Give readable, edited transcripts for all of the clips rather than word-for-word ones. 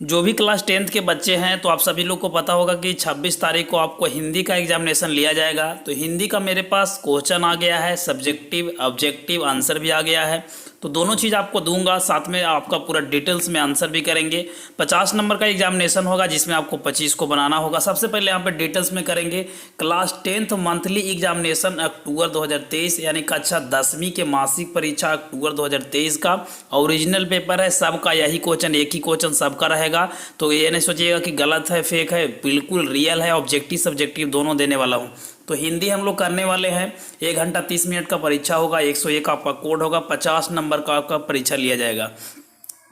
जो भी class 10th के बच्चे हैं तो आप सभी लोग को पता होगा कि 26 तारीख को आपको हिंदी का एग्जामिनेशन लिया जाएगा। तो हिंदी का मेरे पास क्वेश्चन आ गया है, सब्जेक्टिव ऑब्जेक्टिव आंसर भी आ गया है। तो दोनों चीज़ आपको दूंगा, साथ में आपका पूरा डिटेल्स में आंसर भी करेंगे। 50 नंबर का एग्जामिनेशन होगा जिसमें आपको 25 को बनाना होगा। सबसे पहले यहाँ पे डिटेल्स में करेंगे क्लास 10th मंथली एग्जामिनेशन अक्टूबर 2023 यानी कक्षा 10वीं के मासिक परीक्षा अक्टूबर 2023 का ओरिजिनल पेपर है। सबका यही क्वेश्चन, एक ही क्वेश्चन सबका रहेगा। तो ये नहीं सोचिएगा कि गलत है, फेक है, बिल्कुल रियल है। ऑब्जेक्टिव सब्जेक्टिव दोनों देने वाला हूँ। तो हिंदी हम लोग करने वाले हैं। 1 घंटा 30 मिनट का परीक्षा होगा, 101 आपका कोड होगा, 50 नंबर का आपका परीक्षा लिया जाएगा।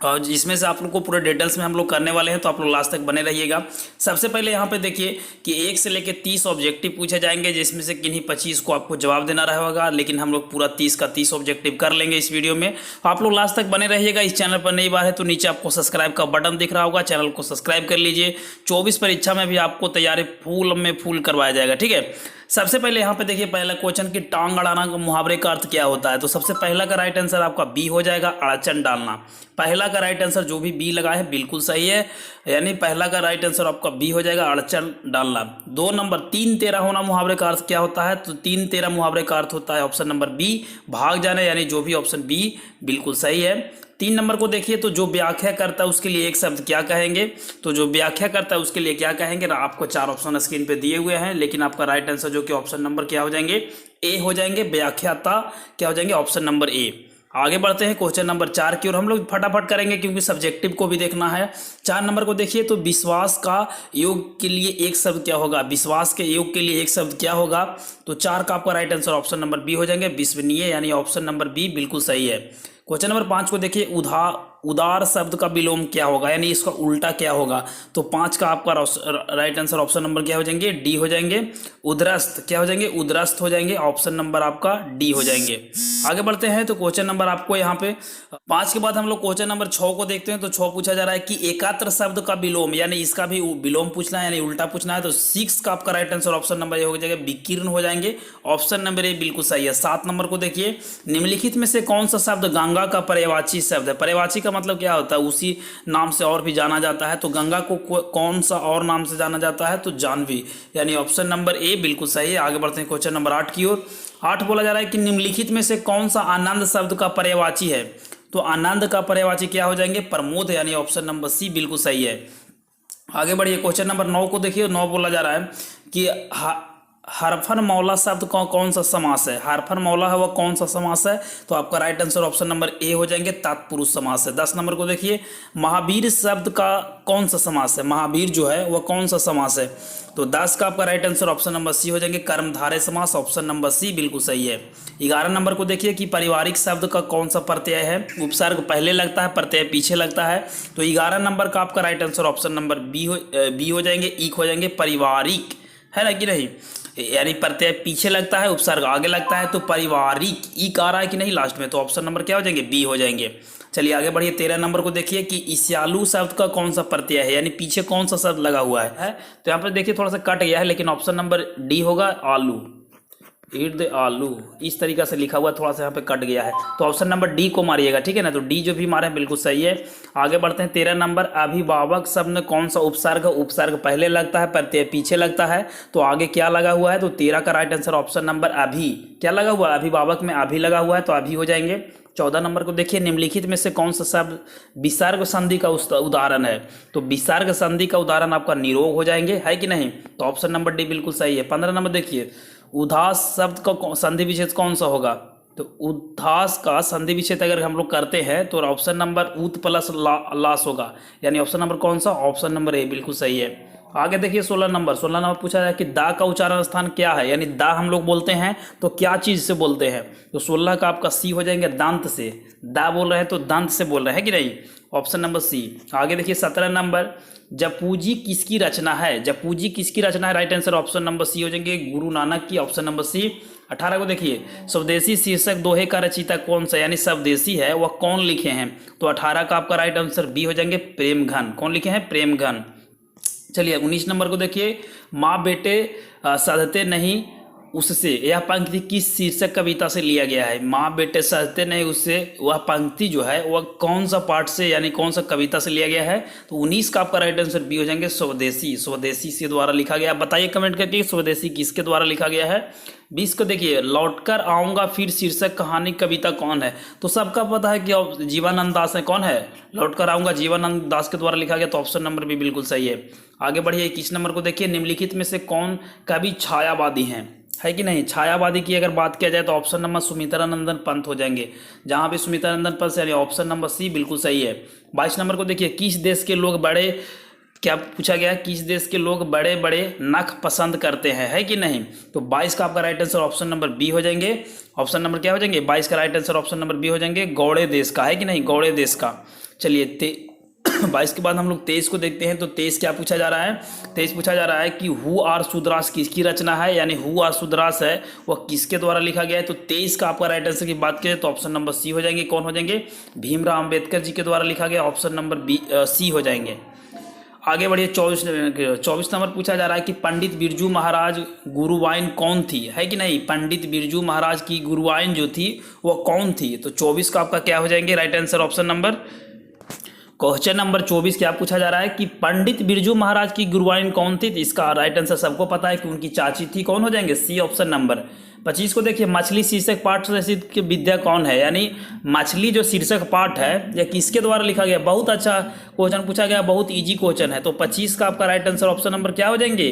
और जिसमें से आप लोग को पूरे डिटेल्स में हम लोग करने वाले हैं, तो आप लोग लास्ट तक बने रहिएगा। सबसे पहले यहाँ पे देखिए कि 1 से लेकर 30 ऑब्जेक्टिव पूछे जाएंगे, जिसमें से किन्हीं 25 को आपको जवाब देना रहेगा, लेकिन हम लोग पूरा 30 का 30 ऑब्जेक्टिव कर लेंगे इस वीडियो में। आप लोग लास्ट तक बने रहिएगा। इस चैनल पर नई बार है तो नीचे आपको सब्सक्राइब का बटन दिख रहा होगा, चैनल को सब्सक्राइब कर लीजिए। 24 परीक्षा में भी आपको तैयारी फुल करवाया जाएगा, ठीक है। सबसे पहले यहाँ पे देखिए पहला क्वेश्चन कि टांग अड़ाना मुहावरे का अर्थ क्या होता है। तो सबसे पहला का राइट आंसर आपका बी हो जाएगा, अड़चन डालना। पहला का राइट आंसर जो भी बी लगा है बिल्कुल सही है, यानी पहला का राइट आंसर आपका बी हो जाएगा, अड़चन डालना। 2 नंबर 3-13 होना मुहावरे का अर्थ क्या होता है। तो 3-13 मुहावरे का अर्थ होता है ऑप्शन नंबर बी, भाग जाने, यानी जो भी ऑप्शन बी बिल्कुल सही है। 3 नंबर को देखिए तो जो व्याख्या करता है उसके लिए एक शब्द क्या कहेंगे। तो जो व्याख्या करता है उसके लिए क्या कहेंगे, आपको 4 ऑप्शन स्क्रीन पे दिए हुए हैं, लेकिन आपका राइट आंसर जो कि ऑप्शन नंबर क्या हो जाएंगे, ए हो जाएंगे। व्याख्याता क्या हो जाएंगे, ऑप्शन नंबर ए। आगे बढ़ते हैं क्वेश्चन नंबर 4 की ओर। हम लोग फटाफट करेंगे क्योंकि सब्जेक्टिव को भी देखना है। 4 नंबर को देखिए तो विश्वास का योग के लिए एक शब्द क्या होगा। विश्वास के योग के लिए एक शब्द क्या होगा। तो 4 का आपका right answer option number B हो जाएंगे, विश्वसनीय, यानी ऑप्शन नंबर बी बिल्कुल सही है। क्वेश्चन नंबर 5 को देखिए उदार शब्द का विलोम क्या होगा, यानी इसका उल्टा क्या होगा। तो 5 का आपका राइट आंसर ऑप्शन नंबर क्या हो जाएंगे, डी हो जाएंगे। उद्रस्त क्या हो जाएंगे, उद्रस्त हो जाएंगे, ऑप्शन नंबर आपका डी हो जाएंगे। आगे बढ़ते हैं तो क्वेश्चन नंबर आपको यहाँ पे 5 के बाद हम लोग क्वेश्चन नंबर 6 को देखते हैं। तो 6 पूछा जा रहा है कि एकात्र शब्द का विलोम, यानी इसका भी विलोम पूछना है, यानी उल्टा पूछना है। तो 6 का आपका राइट आंसर ऑप्शन नंबर ये हो जाएगा, विकीर्ण हो जाएंगे, ऑप्शन नंबर ए बिल्कुल सही है। 7 नंबर को देखिए निम्नलिखित में से कौन सा शब्द गंगा का पर्यायवाची शब्द है। पर्यायवाची का मतलब क्या होता है, उसी नाम से और भी जाना जाता है। तो गंगा को कौन सा और नाम से जाना जाता है, तो जानवी, यानी ऑप्शन नंबर ए बिल्कुल सही है। आगे बढ़ते हैं क्वेश्चन नंबर 8 की ओर। 8 बोला जा रहा है कि निम्नलिखित में से कौन सा आनंद शब्द का पर्यायवाची है। तो आनंद का पर्यायवाची क्या हो जाएंगे, प्रमोद, यानी ऑप्शन नंबर सी बिल्कुल सही है। आगे बढ़िए क्वेश्चन नंबर 9 को देखिए। 9 बोला जा रहा है कि हरफन मौला शब्द कौन सा समास है। हरफन मौला है वह कौन सा समास है। तो आपका right answer option number A हो जाएंगे, तत्पुरुष समास है। 10 नंबर को देखिए महावीर शब्द का कौन सा समास है। महावीर जो है वह कौन सा समास है। तो 10 का आपका right answer option number C हो जाएंगे, कर्मधारय समास, ऑप्शन नंबर सी बिल्कुल सही है। 11 नंबर को देखिए कि पारिवारिक शब्द का कौन सा प्रत्यय है। उपसर्ग पहले लगता है, प्रत्यय पीछे लगता है। तो 11 नंबर का आपका right answer option number B हो जाएंगे, ईक हो जाएंगे, पारिवारिक, है ना कि नहीं, यानी प्रत्यय पीछे लगता है, उपसर्ग आगे लगता है। तो पारिवारिक ईक आ रहा है कि नहीं लास्ट में, तो ऑप्शन नंबर क्या हो जाएंगे, बी हो जाएंगे। चलिए आगे बढ़िए। 13 नंबर को देखिए कि ईस्यालु शब्द का कौन सा प्रत्यय है, यानी पीछे कौन सा शब्द लगा हुआ है। तो यहाँ पर देखिए थोड़ा सा कट गया है, लेकिन ऑप्शन नंबर डी होगा, आलू, ईट द आलू, इस तरीका से लिखा हुआ, थोड़ा सा यहाँ पे कट गया है। तो ऑप्शन नंबर डी को मारिएगा, ठीक है ना। तो डी जो भी मारे बिल्कुल सही है। आगे बढ़ते हैं 13 नंबर। अभिभावक शब्द में कौन सा उपसर्ग, उपसर्ग पहले लगता है, प्रत्यय पीछे लगता है। तो आगे क्या लगा हुआ है। तो 13 का राइट आंसर ऑप्शन नंबर अभी, क्या लगा हुआ है, अभिभावक में अभी लगा हुआ है, तो अभी हो जाएंगे। 14 नंबर को देखिए निम्नलिखित में से कौन सा शब्द विसर्ग संधि का उदाहरण है। तो विसर्ग संधि का उदाहरण आपका निरोग हो जाएंगे, है कि नहीं। तो ऑप्शन नंबर डी बिल्कुल सही है। 15 नंबर देखिए उदास शब्द का संधि विच्छेद कौन सा होगा। तो उदास का संधि विच्छेद अगर हम लोग करते हैं तो ऑप्शन नंबर उत प्लस लास होगा, यानी ऑप्शन नंबर कौन सा, ऑप्शन नंबर ए बिल्कुल सही है। आगे देखिए 16 नंबर। 16 नंबर पूछा जाए कि दा का उच्चारण स्थान क्या है, यानी दा हम लोग बोलते हैं तो क्या चीज से बोलते हैं। तो 16 का आपका सी हो जाएंगे, दांत से। दा बोल रहे हैं तो दांत से बोल रहे हैं कि नहीं, ऑप्शन नंबर सी। आगे देखिए 17 नंबर जपूजी किसकी रचना है। जपूजी किसकी रचना है, right answer option number C हो जाएंगे, गुरु नानक की, ऑप्शन नंबर सी। 18 को देखिए स्वदेशी शीर्षक दोहे का रचयिता कौन सा, यानी स्वदेशी है वह कौन लिखे हैं। तो 18 का आपका राइट आंसर बी हो जाएंगे, प्रेमघन। कौन लिखे हैं, प्रेमघन। चलिए 19 नंबर को देखिए माँ बेटे साधते नहीं उससे यह पंक्ति किस शीर्षक कविता से लिया गया है? माँ बेटे सहते नहीं उससे, वह पंक्ति जो है वह कौन सा पाठ से यानी कौन सा कविता से लिया गया है? तो 19 का आपका राइट आंसर बी हो जाएंगे, स्वदेशी। स्वदेशी से द्वारा लिखा गया। बताइए कमेंट करके स्वदेशी किसके द्वारा लिखा गया है। 20 को देखिए, लौटकर आऊंगा फिर शीर्षक कहानी कविता कौन है? तो सबका पता है कि जीवनानंद दास है। कौन है? लौटकर आऊंगा जीवनानंद दास के द्वारा लिखा गया। तो ऑप्शन नंबर भी बिल्कुल सही है। आगे बढ़िए, 21 नंबर को देखिए, निम्नलिखित में से कौन कवि छायावादी हैं? है कि नहीं? छायावादी की अगर बात किया जाए तो ऑप्शन नंबर सुमित्रानंदन पंत हो जाएंगे। जहां भी सुमित्रानंदन पंत से, यानी ऑप्शन नंबर सी बिल्कुल सही है। 22 नंबर को देखिए, किस देश के लोग बड़े, क्या पूछा गया, किस देश के लोग बड़े बड़े नख पसंद करते हैं? है कि नहीं? तो 22 का आपका right answer option number B हो जाएंगे। ऑप्शन नंबर क्या हो जाएंगे? 22 का right answer option number B हो जाएंगे, गौड़े देश का। है कि नहीं? गौड़े देश का। चलिए 22 के बाद हम लोग 23 को देखते हैं। तो 23 क्या पूछा जा रहा है? 23 पूछा जा रहा है कि हु आर सुद्रास किसकी रचना है, यानी हु आर सुद्रास है वह किसके द्वारा लिखा गया है? तो 23 का आपका राइट आंसर की बात करें तो ऑप्शन नंबर सी हो जाएंगे। कौन हो जाएंगे? भीमराव अंबेडकर जी के द्वारा लिखा गया। ऑप्शन नंबर बी सी हो जाएंगे। आगे बढ़िए, 24 नंबर पूछा जा रहा है कि पंडित बिरजू महाराज गुरुवाइन कौन थी? है कि नहीं? पंडित बिरजू महाराज की गुरुवाइन जो थी वह कौन थी? तो 24 का आपका क्या हो जाएंगे right answer? Option number, question number 24 क्या पूछा जा रहा है कि पंडित बिरजू महाराज की गुरुवाइन कौन थी? तो इसका राइट आंसर सबको पता है कि उनकी चाची थी। कौन हो जाएंगे? C option number. 25 को देखिए, मछली शीर्षक पाठ से रचित विद्या कौन है? यानी मछली जो शीर्षक पाठ है यह किसके द्वारा लिखा गया? बहुत अच्छा क्वेश्चन पूछा गया, बहुत इजी क्वेश्चन है। तो 25 का आपका राइट आंसर ऑप्शन नंबर क्या हो जाएंगे?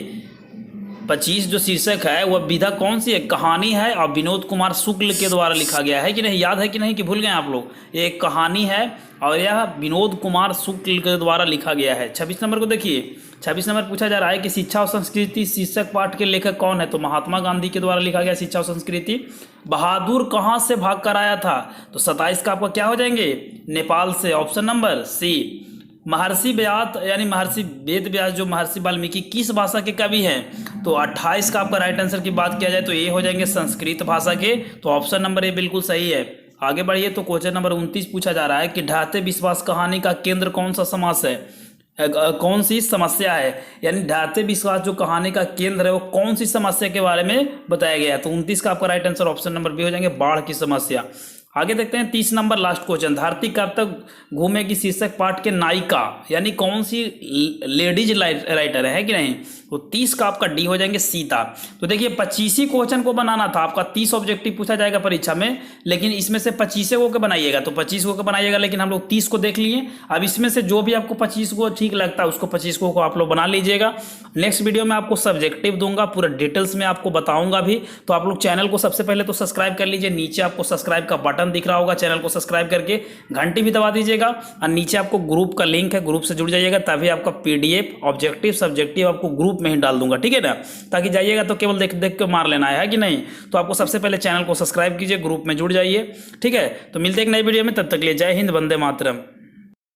25 जो शीर्षक है वह विधा कौन सी है? कहानी है और विनोद कुमार शुक्ल के द्वारा लिखा गया है कि नहीं? याद है कि नहीं कि भूल गए आप लोग? ये एक कहानी है और यह विनोद कुमार शुक्ल के द्वारा लिखा गया है। 26 नंबर को देखिए, 26 नंबर पूछा जा रहा है कि शिक्षा और संस्कृति शीर्षक पाठ के लेखक कौन है? तो महात्मा गांधी के द्वारा लिखा गया शिक्षा और संस्कृति। बहादुर कहाँ से भाग कर आया था? तो 27 का आपका क्या हो जाएंगे? नेपाल से। Option number C. Maharshi Vyas यानी महर्षि वेद व्यास जो महर्षि वाल्मीकि किस भाषा के कवि हैं? तो 28 का आपका राइट आंसर की बात किया जाए तो ये हो जाएंगे संस्कृत भाषा के। तो ऑप्शन नंबर ए बिल्कुल सही है। आगे बढ़िए, तो क्वेश्चन नंबर 29 पूछा जा रहा है कि ढाते विश्वास कहानी का केंद्र कौन सा समास है? कौन सी समस्या है? यानी ढाते विश्वास जो कहानी का केंद्र है वो कौन सी समस्या के बारे में बताया गया है? तो 29 का आपका right answer option number B हो जाएंगे, बाढ़ की समस्या। आगे देखते हैं 30 नंबर लास्ट क्वेश्चन, धरती कब तक घूमेगी शीर्षक पाठ के नायिका यानी कौन सी लेडीज राइटर है कि नहीं? तो 30 का आपका डी हो जाएंगे, सीता। तो देखिए 25 ही क्वेश्चन को बनाना था आपका, 30 ऑब्जेक्टिव पूछा जाएगा परीक्षा में, लेकिन इसमें से 25 को बनाइएगा तो 25 को बनाइएगा, लेकिन हम लोग 30 को देख लिए। अब इसमें से जो भी आपको 25 को ठीक लगता है उसको 25 को आप लोग बना लीजिएगा। नेक्स्ट वीडियो में आपको सब्जेक्टिव दूंगा, पूरा डिटेल्स में आपको बताऊंगा भी। तो आप लोग चैनल को सबसे पहले तो सब्सक्राइब कर लीजिए, नीचे आपको सब्सक्राइब का बटन दिख रहा होगा, चैनल को सब्सक्राइब करके घंटी भी दबा दीजिएगा, और नीचे आपको ग्रुप का लिंक है, ग्रुप से जुड़ जाइएगा, तभी आपका पीडीएफ ऑब्जेक्टिव सब्जेक्टिव आपको ग्रुप में ही डाल दूंगा, ठीक है ना? ताकि जाइएगा तो केवल देख देख के मार लेना है कि नहीं? तो आपको सबसे पहले चैनल को सब्सक्राइब कीजिए, ग्रुप में जुड़ जाइए, ठीक है? तो मिलते हैं एक नई वीडियो में, तब तक के लिए जय हिंद, वंदे मातरम।